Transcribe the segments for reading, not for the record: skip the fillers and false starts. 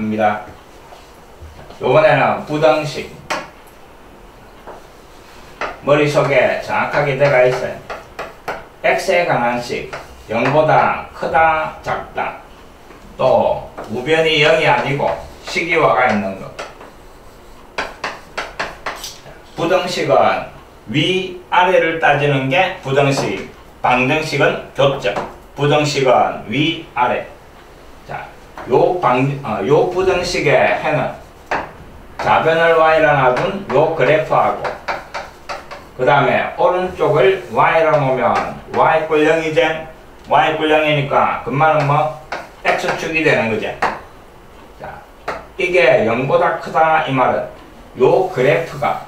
합니다. 요번에는 부등식. 머릿속에 정확하게 들어가 있어요. x에 관한 식, 0보다 크다, 작다. 또 우변이 0이 아니고 식이와가 있는 것. 부등식은 위, 아래를 따지는 게 부등식. 방정식은 교점. 부등식은 위, 아래. 자, 요 부등식의 해는 좌변을 y라 놔둔 요 그래프하고, 그 다음에 오른쪽을 y라 놓으면 y 꼴 0이지? y 꼴 0이니까 금마는 뭐? x축이 되는 거지. 자, 이게 0보다 크다 이 말은 요 그래프가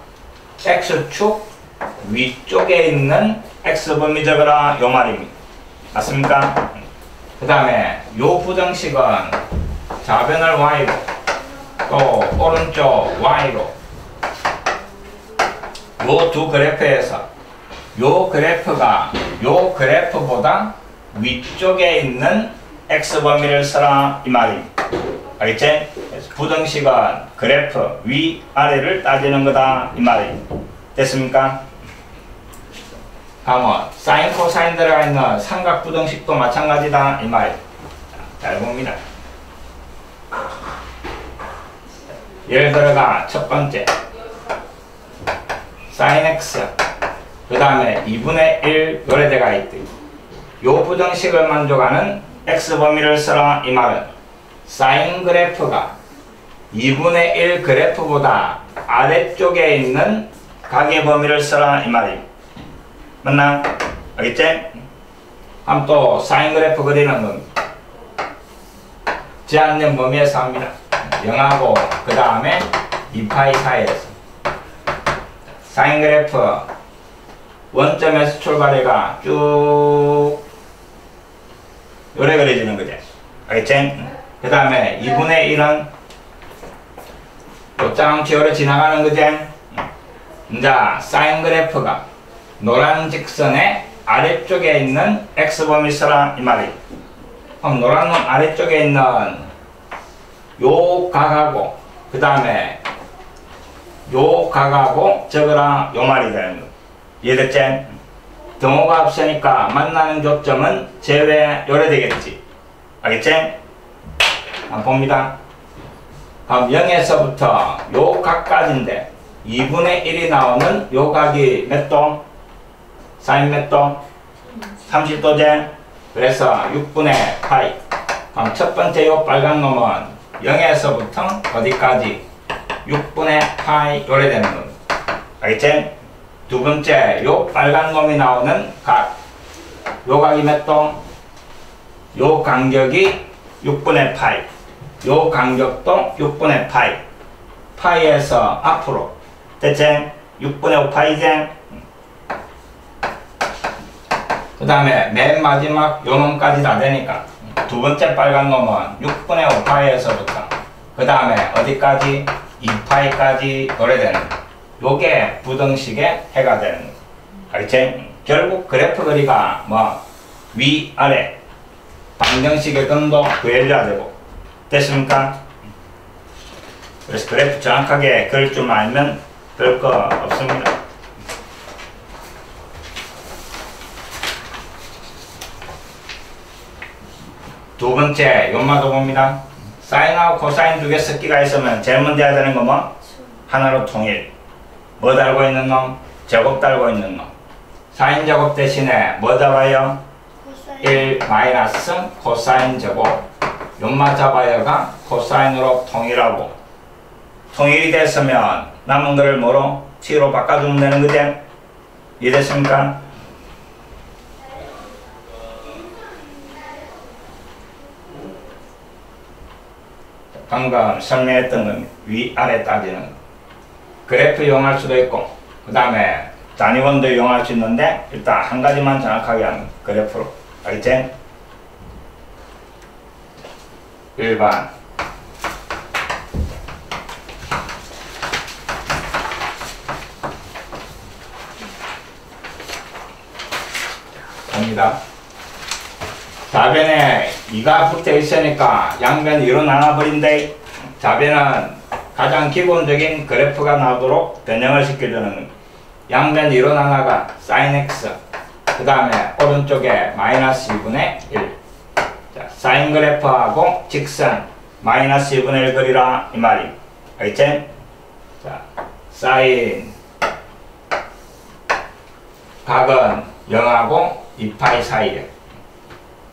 x축 위쪽에 있는 x범위 적어라 요 말입니다. 맞습니까? 그 다음에 요 부등식은 좌변을 y로 또 오른쪽 y로 요 두 그래프에서 요 그래프가 요 그래프보다 위쪽에 있는 x범위를 써라 이 말입니다. 알겠지? 그래서 부등식은 그래프 위, 아래를 따지는 거다 이 말입니다. 됐습니까? 다음은 사인, 코사인 들어가 있는 삼각 부등식도 마찬가지다 이 말입니다. 잘 봅니다. 예를 들어가 첫 번째 sin x, 그 다음에 2분의 1 요래대가 있대. 요 부등식을 만족하는 x범위를 써라 이 말은 사인 그래프가 2분의 1 그래프보다 아래쪽에 있는 각의 범위를 써라 이 말입니다. 맞나? 알겠지? 한번 또 사인 그래프 그리는 겁니다. 제한된 범위에서 합니다. 0하고 그 다음에 2파이 사이에서 사인 그래프 원점에서 출발해가 쭉 요래 그려지는 거지. 알겠지? 그 다음에 2분의 1은 요짱치 요래 지나가는 거지. 이제 사인 그래프가 노란 직선의 아래쪽에 있는 x범위 써라 이 말이. 그럼 노란 놈 아래쪽에 있는 요 각하고 그 다음에 요 각하고 적어라 요 말이 되는 거. 이해됐지? 등호가 없으니까 만나는 교점은 제외 요래 되겠지. 알겠지? 한번 봅니다. 그럼 0에서부터 요 각까지인데 2분의 1이 나오는 요 각이 몇 도? 사인 몇 도? 30도제? 그래서 6분의 파이. 그럼 첫 번째 요 빨간 놈은 0에서부터 어디까지? 6분의 파이 요래 되는 겁니다. 알겠지? 두 번째 요 빨간 놈이 나오는 각. 요 각이 몇 도? 요 간격이 6분의 파이. 요 간격도 6분의 파이. 파이에서 앞으로. 됐지? 6분의 5파이지? 그 다음에 맨 마지막 요 놈까지 다 되니까 두 번째 빨간 놈은 6분의 5파이에서부터 그 다음에 어디까지? 2파이까지 노래되는 거. 요게 부등식의 해가 되는 거. 알겠지? 결국 그래프 그리가 뭐 위, 아래 방정식의 근도 구해줘야 되고. 됐습니까? 그래서 그래프 정확하게 그릴 줄 알면 별 거 없습니다. 두 번째 요마도 봅니다. 사인하고 코사인 두 개 섞기가 있으면 제일 먼저 해야 되는 거 뭐? 하나로 통일. 뭐 달고 있는 놈? 제곱 달고 있는 놈. 사인 제곱 대신에 뭐 잡아요? 1 마이너스 코사인 제곱. 요마 잡아요가 코사인으로 통일하고. 통일이 됐으면 남은 거를 뭐로? t로 바꿔주면 되는 거지? 이해됐습니까? 방금 설명했던 건 위아래 따지는 거. 그래프 이용할 수도 있고 그 다음에 단위원도 이용할 수 있는데 일단 한 가지만 정확하게 하는 그래프로. 알겠지? 1번 봅니다. 좌변에 2가 붙어 있으니까 양변 2로 나눠버린대. 좌변은 가장 기본적인 그래프가 나오도록 변형을 시켜주는 양변 이론 하나가 sin x, 그 다음에 오른쪽에 마이너스 2분의 1. 자, 사인 그래프하고 직선 마이너스 2분의 1 그리라 이 말이. 알겠지? 자, 사인 각은 0하고 2파이 사이에.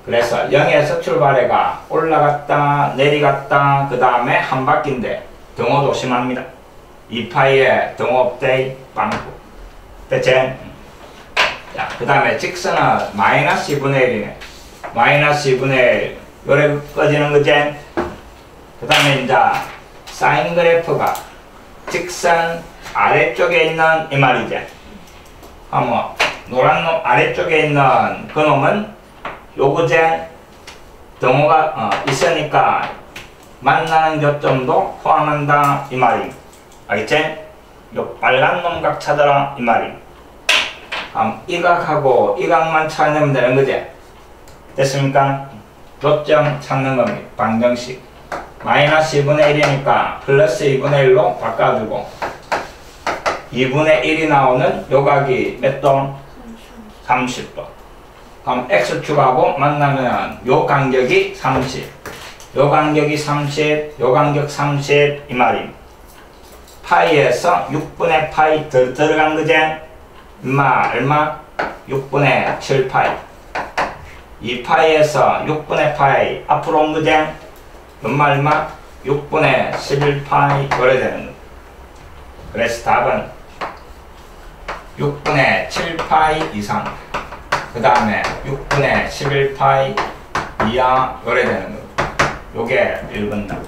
그래서 0에서 출발해가 올라갔다 내려갔다 그 다음에 한 바퀴인데 등호 조심합니다. 2파이에 등호 없대 빵꾸. 됐지? 자, 그 다음에 직선은 마이너스 2분의 1이네. 마이너스 2분의 1 요래 꺼지는 거지? 그 다음에 이제 사인 그래프가 직선 아래쪽에 있는 이 말이지. 뭐 노란 놈 아래쪽에 있는 그 놈은 요거제 등호가 있으니까 만나는 교점도 포함한다 이 말이. 알겠지? 요 빨간 놈 각 찾아라 이 말이. 이 각하고 이 각만 찾으면 되는 거지. 됐습니까? 교점 찾는 겁니다. 방정식. 마이너스 2분의 1이니까 플러스 2분의 1로 바꿔주고 2분의 1이 나오는 요 각이 몇 도? 30도. 그럼 x축하고 만나면 요 간격이 30, 요 간격이 30, 요 간격 30 이 말임. 파이에서 6분의 파이 더 들어간 거지? 얼마? 6분의 7파이. 2파이에서 6분의 파이 앞으로 온 거지? 얼마? 6분의 11파이 그래 되는 거. 그래서 답은 6분의 7파이 이상, 그 다음에 6분의 11파이 이하 요래 되는 거. 요게 1번 답.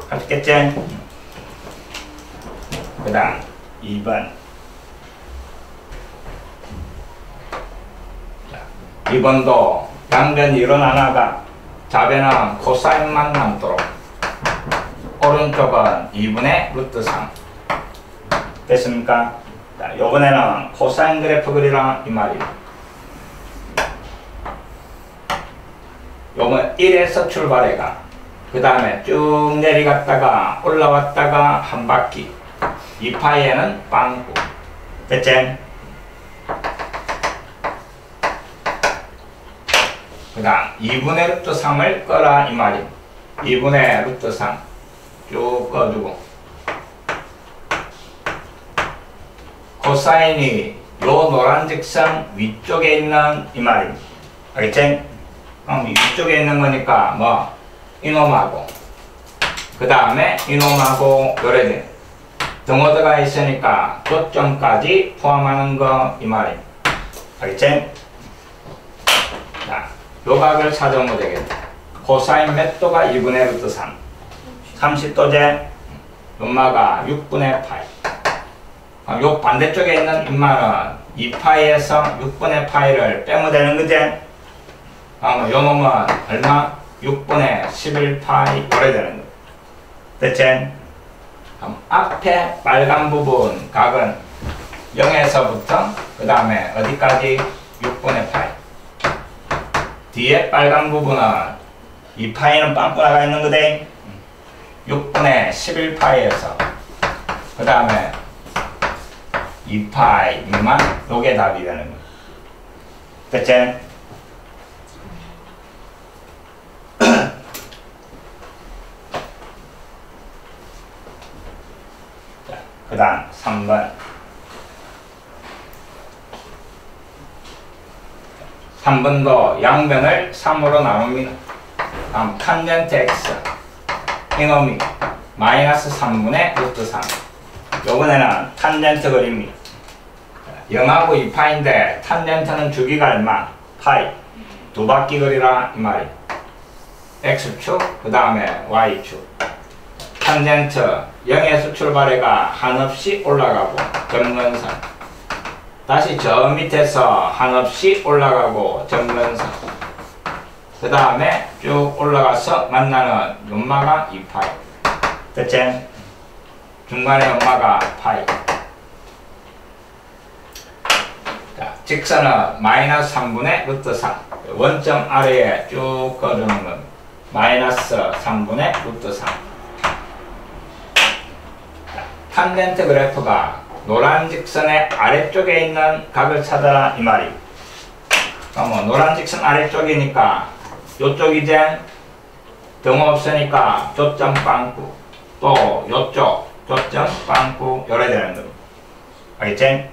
아시겠지? 그 다음 2번. 2번도 양변 이론 하나가 좌변은 코사인만 남도록 오른쪽은 2분의 루트 3. 됐습니까? 자, 요번에는 코사인 그래프 그리라 이 말이에요. 요번 1에서 출발해가 그 다음에 쭉 내려갔다가 올라왔다가 한 바퀴 2파이에는 빵꾸. 됐지? 그 다음 2분의 루트 3을 꺼라 이 말이에요. 2분의 루트 3 쭉 꺼주고 코사인이 요 노란 직선 위쪽에 있는 이 말입니다. 알겠지? 그럼 위쪽에 있는 거니까 뭐 이놈하고 그 다음에 이놈하고 요래 돼. 등호드가 있으니까 교점까지 포함하는 거 이 말입니다. 알겠지? 자, 요 각을 찾아오면 되겠다. 코사인 몇 도가 2분의 루트 3 30도제. 엄마가 6분의 파이. 요 반대쪽에 있는 인마는 2파이에서 6분의 파이를 빼면 되는 거지? 요 놈은 얼마? 6분의 11파이 오래 되는 거. 됐지? 앞에 빨간 부분 각은 0에서부터 그 다음에 어디까지? 6분의 파이. 뒤에 빨간 부분은 2파이는 빵꾸 나가 있는 거대. 6분의 11파이에서 그 다음에 2파이 미만 요게 답이 되는 거. 됐지? 자, 그 다음 3번. 3번도 양변을 3으로 나눕니다. 다음 탄젠트 x 이놈이 마이너스 3분의 루트 3. 요번에는 탄젠트 그립니다. 0하고 2파인데 탄젠트는 주기가 얼마? 파이. 두 바퀴 그리라 이 말이. x축 그 다음에 y축. 탄젠트 0에서 출발해가 한없이 올라가고 점근선. 다시 저 밑에서 한없이 올라가고 점근선. 그 다음에 쭉 올라가서 만나는 연마가 2파이. 됐지? 중간에 엄마가 파이. 자, 직선은 마이너스 3분의 루트 3. 원점 아래에 쭉 꺼주는 겁니다. 마이너스 3분의 루트 3. 탄젠트 그래프가 노란 직선의 아래쪽에 있는 각을 찾아라 이 말이. 그럼 노란 직선 아래쪽이니까 요쪽 이제 등 없으니까 조점 빵꾸, 또 요쪽 조점 빵꾸 요래 되는 겁니다. 알겠지?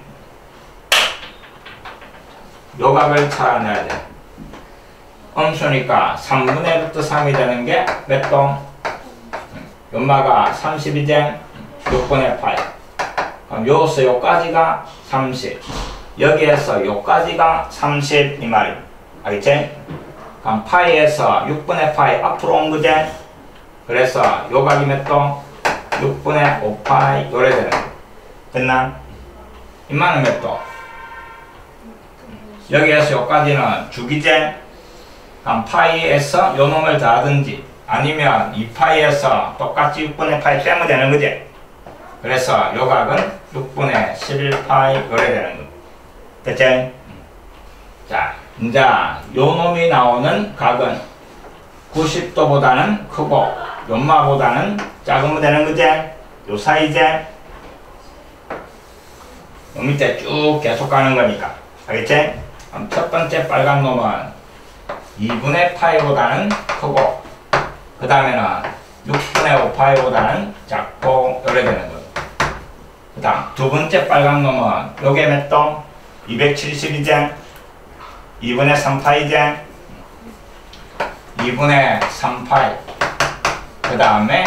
요 각을 찾아내야 돼. 음수니까 3분의 루트 3이 되는 게 몇 동? 연마가 30이제 6분의 8. 그럼 요서 요까지가 30. 여기에서 요까지가 30 이 말이야. 알겠지? 그럼 파이에서 6분의 파이 앞으로 온 거지? 그래서 요 각이 몇 동? 6분의 5파이 요래 되는 거야. 됐나? 이만은 몇 동? 여기에서 요까지는 주기제. 그럼 파이에서 요 놈을 더하든지 아니면 2파이에서 똑같이 6분의 파이 빼면 되는 거지. 그래서 요 각은 6분의 11파이 요래 되는 거. 됐지? 자, 이제 요 놈이 나오는 각은 90도보다는 크고 연마보다는 작으면 되는 거지. 요 사이제. 요 밑에 쭉 계속 가는 거니까. 알겠지? 그럼 첫 번째 빨간 놈은 2분의 파이보다는 크고 그 다음에는 6분의 5파이보다는 작고 요래 되는 거. 그 다음 두 번째 빨간 놈은 요게 몇 동? 270이제 2분의 3파이제 2분의 3파이 그 다음에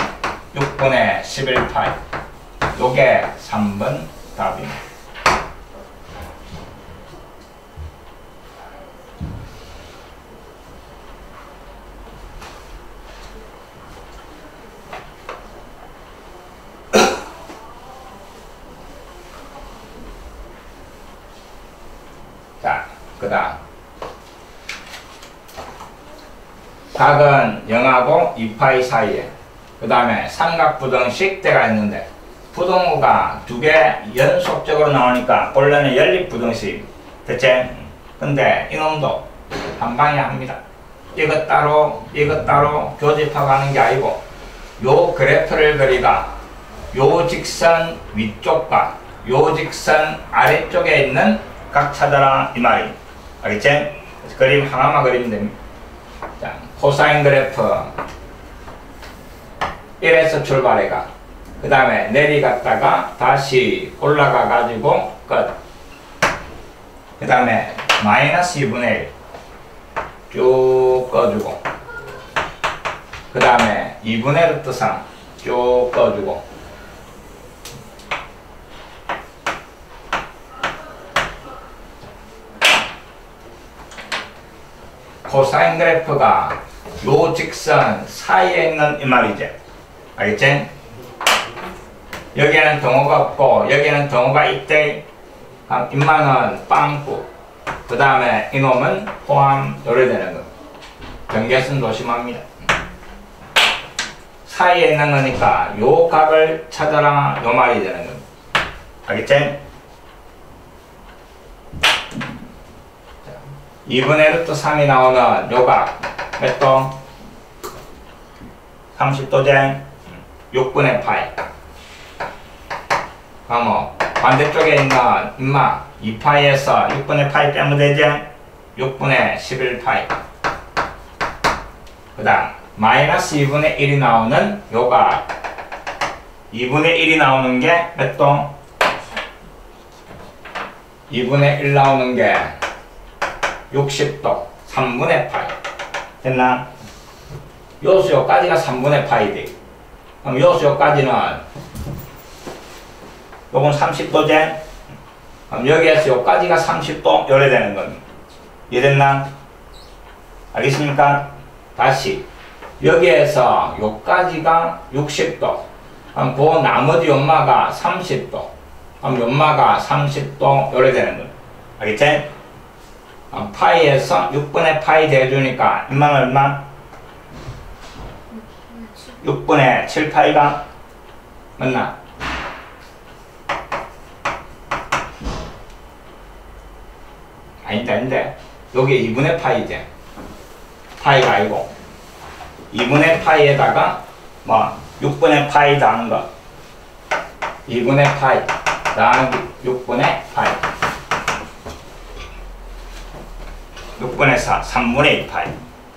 6분의 11파이 요게 3번 답입니다. 자, 그 다음 각은 0하고 2파이 사이에 그 다음에 삼각부등식 대가 있는데 부등호가 두 개 연속적으로 나오니까 원래는 연립부등식 대체. 근데 이놈도 한방에 합니다. 이것 따로 교집합 하는 게 아니고 요 그래프를 그리가 요 직선 위쪽과 요 직선 아래쪽에 있는 각 찾아라 이 말이. 알겠지? 그림 하나만 그리면 됩니다. 자, 코사인 그래프 1에서 출발해가 그 다음에 내려갔다가 다시 올라가 가지고 끝. 그 다음에 마이너스 2분의 1 쭉 꺼주고 그 다음에 2분의 루트 3 쭉 꺼주고 코사인 그래프가 요 직선 사이에 있는 이 말이지. 알겠지? 여기에는 등호가 없고 여기에는 등호가 있대. 인마는 빵꾸 그 다음에 이놈은 포함 요래 되는 거. 경계선 조심합니다. 사이에 있는 거니까 요 각을 찾아라 요 말이 되는 거. 알겠지? 2분의 루트 3이 나오는 요각 몇 도? 30도제 6분의 파이. 그럼 반대쪽에 있는 인마 2파이에서 6분의 파이 빼면 되지? 6분의 11파이. 그 다음 마이너스 2분의 1이 나오는 요각 2분의 1이 나오는 게 몇 도? 2분의 1 나오는 게 60도 3분의 파이. 됐나? 요수 요까지가 3분의 파이 돼. 그럼 요수 요까지는 요건 30도제. 그럼 여기에서 요까지가 30도 요래 되는 겁니다. 이해됐나? 알겠습니까? 다시 여기에서 요까지가 60도. 그럼 그 나머지 연마가 30도. 그럼 연마가 30도 요래 되는 겁니다. 알겠지? 파이에서 6분의 파이 대주니까 인마는 얼마? 6분의 7파이가 맞나? 아닌데 여기 2분의 파이지. 파이가 아니고 2분의 파이에다가 뭐 6분의 파이 더하는 거 2분의 파이 더하기 6분의 파이 6분의 4 3분의 2파이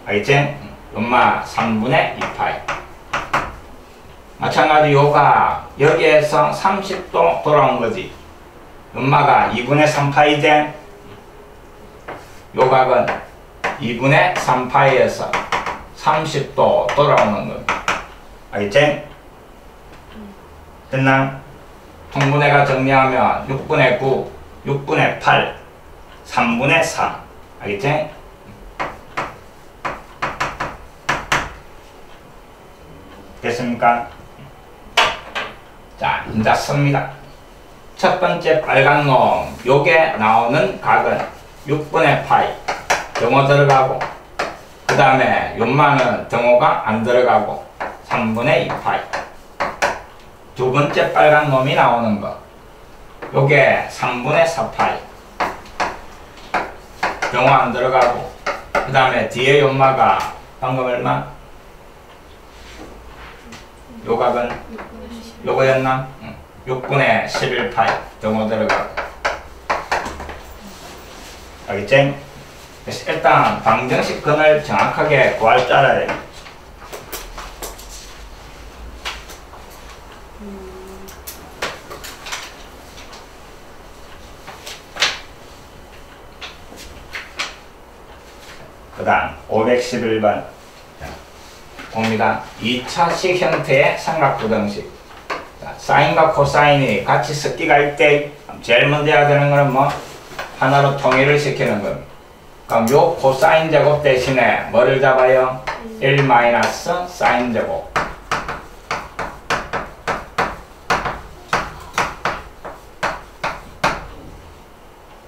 알겠지? 엄마 3분의 2파이 마찬가지 요가 여기에서 30도 돌아온 거지 엄마가 2분의 3파이제 요각은 2분의 3파이에서 30도 돌아오는 거 알겠지? 됐나? 통분해가 정리하면 6분의 9, 6분의 8, 3분의 4 알겠지? 됐습니까? 자, 이제 씁니다. 첫 번째 빨간 놈 요게 나오는 각은 6분의 파이 등호 들어가고 그 다음에 요만은 등호가 안 들어가고 3분의 2파이 두 번째 빨간 놈이 나오는 거 요게 3분의 4파이 등호 안 들어가고 그 다음에 뒤에 요마가 방금 얼마? 요 각은 요거였나? 6분의 11파이 등호 들어가고 알겠지? 그래서 일단 방정식 근을 정확하게 구할 줄 알아야 돼. 그 다음 511번 봅니다. 2차식 형태의 삼각부등식 사인과 코사인이 같이 섞기가 할 때 제일 먼저 해야 되는 거는 뭐 하나로 통일을 시키는 겁니다. 그럼 요 코사인 제곱 대신에 뭐를 잡아요? 1 마이너스 사인 제곱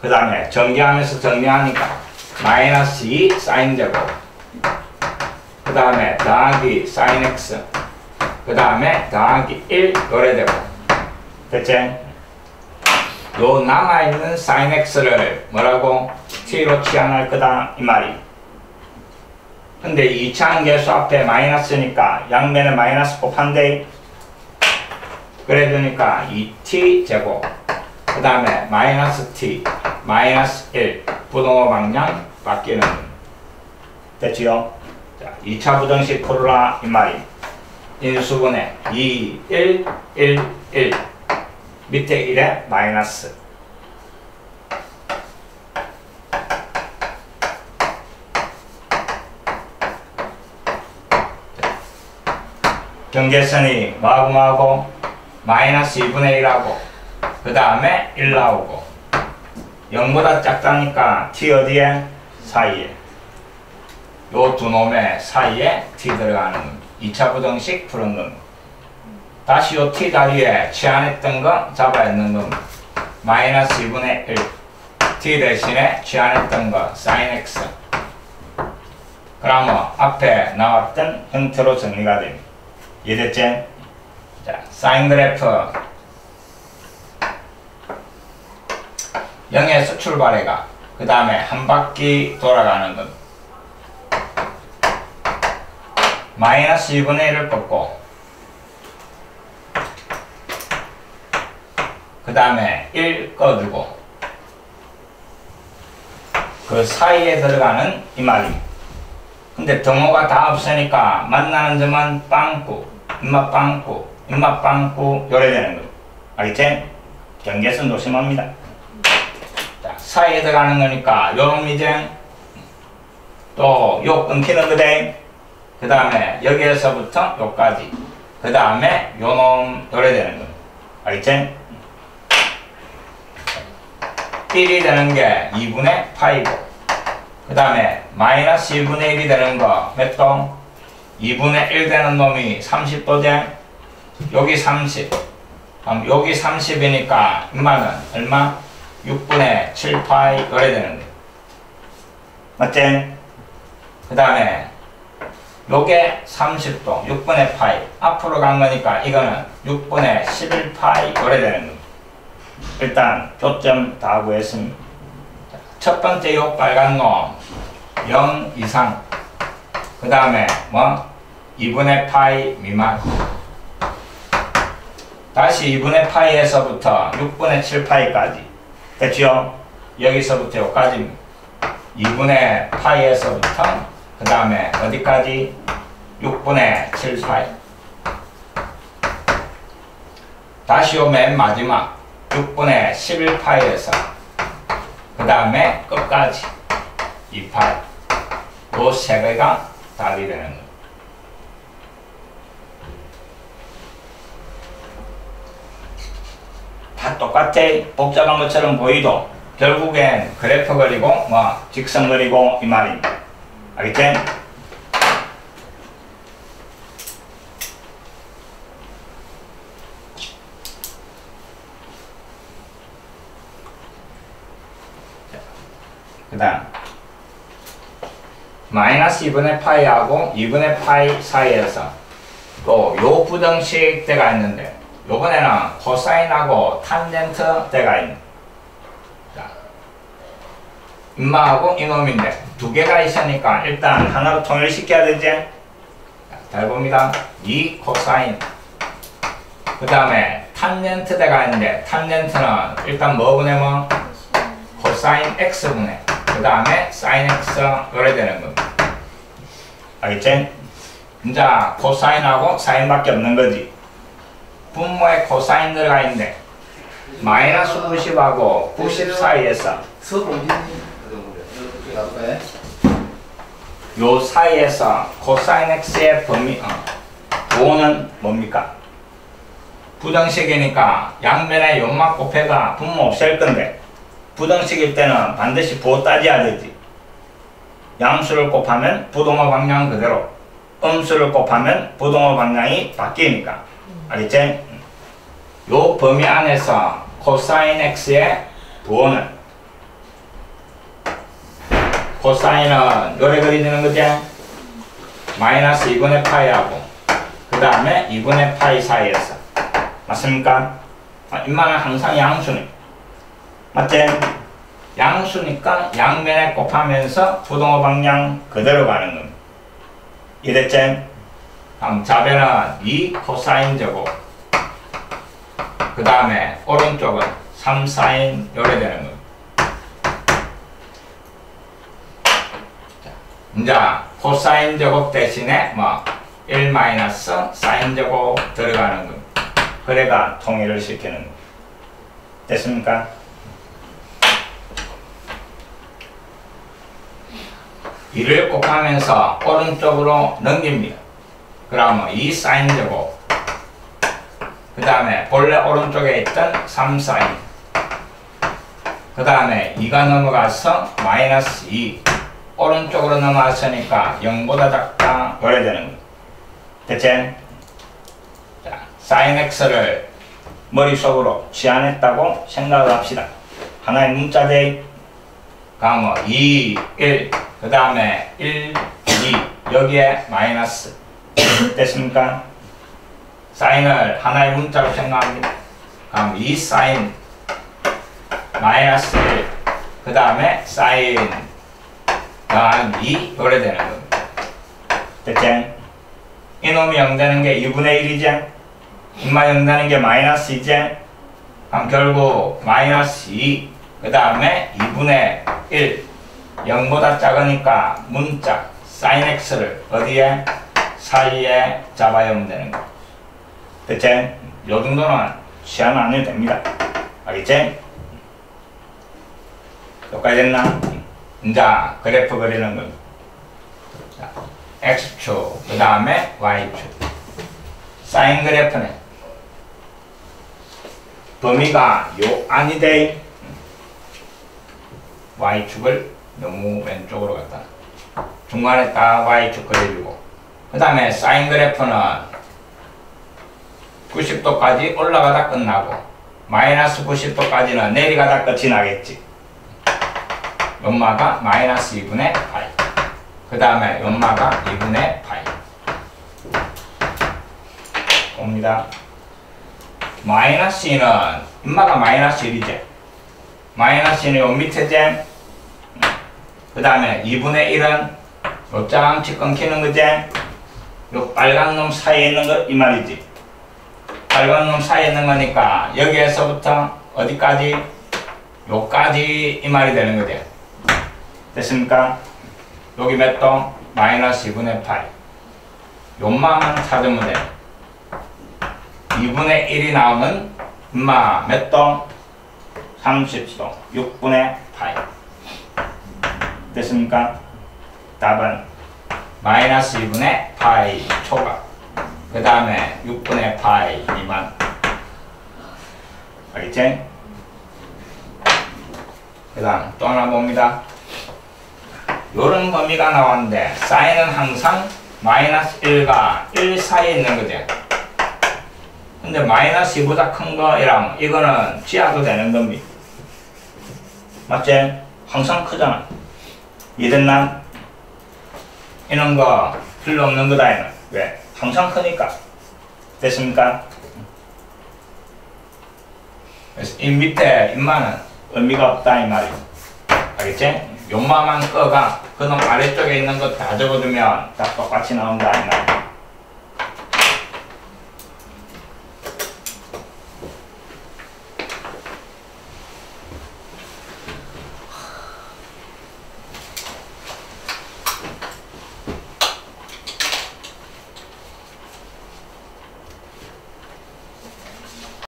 그 다음에 전개하면서 정리하니까 마이너스 2 사인 제곱 그 다음에 더하기 사인 x 그 다음에 더하기 1 요래되고 됐지? 요 남아있는 사인 x를 뭐라고? t로 치환할 거다 이 말이. 근데 2차항 계수 앞에 마이너스니까 양면에 마이너스 곱한데 그래 주니까 2t 제곱 그 다음에 마이너스 t 마이너스 1 부동호 방향 바뀌는 됐지요? 자, 2차 부등식 풀어라 이 말이. 인수분해 2, 1, 1, 1 밑에 1에 마이너스 경계선이 뭐하고 마이너스 2분의 1하고 그 다음에 1 나오고 0보다 작다니까 t 어디에? 사이에 요 두 놈의 사이에 t 들어가는 겁니다. 2차 부등식 푸는 겁니다. 다시 요 t 자리에 치환했던 거 잡아야 했는 겁니다. 마이너스 2분의 1 t 대신에 치환했던 거 sin x 그러면 앞에 나왔던 형태로 정리가 됩니다. 이해됐지? 자, 사인 그래프 0에서 출발해가 그 다음에 한 바퀴 돌아가는 것 마이너스 2분의 1을 꺾고 그 다음에 1 꺼주고 그 사이에 들어가는 이 말이. 근데 등호가 다 없으니까 만나는 점은 빵꾸 입맛 빵꾸 입맛 빵꾸 요래 되는 거 알겠지? 경계선 조심합니다. 자, 사이에 들어가는 거니까 요놈 이제 또 요 끊기는 거대. 그 다음에 여기에서부터 요까지 그 다음에 요놈 요래 되는 거 알겠지? 1이 되는 게 2분의 파이고 그 다음에 마이너스 1분의 1이 되는 거 몇 도? 2분의 1 되는 놈이 30도제 여기 30 그럼 여기 30이니까 인마는 얼마? 6분의 7파이 요래 되는 거 맞지? 그 다음에 요게 30도 6분의 파이 앞으로 간 거니까 이거는 6분의 11파이 요래 되는 거 일단 교점 다 구했습니다. 첫 번째 요 빨간 놈 0 이상 그 다음에 뭐 2분의 파이 미만. 다시 2분의 파이에서부터 6분의 7파이까지. 됐죠? 여기서부터 여기까지 2분의 파이에서부터 그 다음에 어디까지? 6분의 7파이. 다시 요 맨 마지막 6분의 11파이에서 그 다음에 끝까지 2파이. 요 세 개가 답이 되는 거예요. 다 똑같아. 복잡한 것처럼 보이도 결국엔 그래프 그리고 뭐 직선 그리고 이 말입니다. 알겠지? 그 다음 마이너스 2분의 파이하고 2분의 파이 사이에서 또 요 부등식 대가 있는데 요번에는 코사인하고 탄젠트 대가 있는. 자, 인마하고 이놈인데 두 개가 있으니까 일단 하나로 통일시켜야 되지. 자, 잘 봅니다. 2 코사인. 그 다음에 탄젠트 대가 있는데 탄젠트는 일단 뭐 분의 뭐? 코사인 x 분의 그 다음에 사인 x 요래 되는 겁니다. 알겠지? 이제 코사인하고 사인밖에 없는 거지. 분모에 코사인 들어가 있는데 마이너스 90하고 90 사이에서 요 사이에서 코사인 x의 범위 부호는 뭡니까? 부등식이니까 양면에 연막 곱해가 분모 없이 할 건데 부등식일 때는 반드시 부호 따져야 되지. 양수를 곱하면 부동호 방향 그대로, 음수를 곱하면 부동호 방향이 바뀌니까. 알겠지? 요 범위 안에서 코사인 x의 부호는 코사인은 요래 그리는 거지? 마이너스 2분의 파이하고 그 다음에 2분의 파이 사이에서. 맞습니까? 인마는 항상 양수니. 맞지? 양수니까 양면에 곱하면서 부동호 방향 그대로 가는 겁니다. 이랬지? 다음 좌변은 2 코사인 제곱 그 다음에 오른쪽은 3 사인 요래 되는 겁니다. 자, 이제 코사인 제곱 대신에 뭐 1 마이너스 사인 제곱 들어가는 겁니다. 그래가 통일을 시키는 겁니다. 됐습니까? 이를 곱하면서 오른쪽으로 넘깁니다. 그러면 2 사인 제곱 그 다음에 본래 오른쪽에 있던 3 사인 그 다음에 2가 넘어가서 마이너스 2 오른쪽으로 넘어왔으니까 0보다 작다 그래 되는 거예요. 됐지? 자, 사인 x를 머릿속으로 치환했다고 생각을 합시다. 하나의 문자대 그러면 2, 1 그 다음에 1, 2 여기에 마이너스. 됐습니까? 사인을 하나의 문자로 생각합니다. 그럼 2 사인 마이너스 1 그 다음에 사인 더한 2 요래 되는 겁니다. 됐지? 이놈이 0 되는 게 2분의 1이지? 인마 0 되는 게 마이너스 2지? 그럼 결국 마이너스 2 그 다음에 2분의 1 0보다 작으니까 문자 사인 x를 어디에? 사이에 잡아야만 되는 거. 됐지? 요 정도는 시안 안 해도 됩니다. 알겠지? 여기까지 됐나? 이제 그래프 그리는 거. 자, x축 그 다음에 y축. 사인 그래프는 범위가 요 안이 돼. y축을 너무 왼쪽으로 갔다. 중간에 딱 y축 그려주고 그 다음에 사인 그래프는 90도까지 올라가다 끝나고 마이너스 90도까지는 내려가다 끝이 나겠지. 연마가 마이너스 2분의 파이 그 다음에 연마가 2분의 파이 봅니다. 마이너스 2는 인마가 마이너스 1이지. 마이너스 2는 요 밑에지. 그 다음에 2분의 1은 요 짱치 끊기는 거지. 요 빨간 놈 사이에 있는 거 이 말이지. 빨간 놈 사이에 있는 거니까 여기에서부터 어디까지? 요까지 이 말이 되는 거죠. 됐습니까? 여기 몇 동? 마이너스 2분의 8. 요만만 찾으면 돼. 2분의 1이 나오면 인마 몇 동? 30동. 6분의 8. 됐습니까? 답은 마이너스 2분의 파이 초각. 그 다음에 6분의 파이 미만. 알겠지? 그 다음 또 하나 봅니다. 요런 범위가 나왔는데 사인은 항상 마이너스 1과 1 사이에 있는 거죠. 근데 마이너스 2보다 큰 거이랑 이거는 지어도 되는 겁니다. 맞지? 항상 크잖아. 이랬나? 이런 거 필요 없는 거다 이는. 왜? 항상 크니까. 됐습니까? 그래서 이 밑에 인마는 의미가 없다 이 말이야. 알겠지? 요만한 거가 그놈 아래쪽에 있는 거 다 적어두면 다 똑같이 나온다 이 말이야.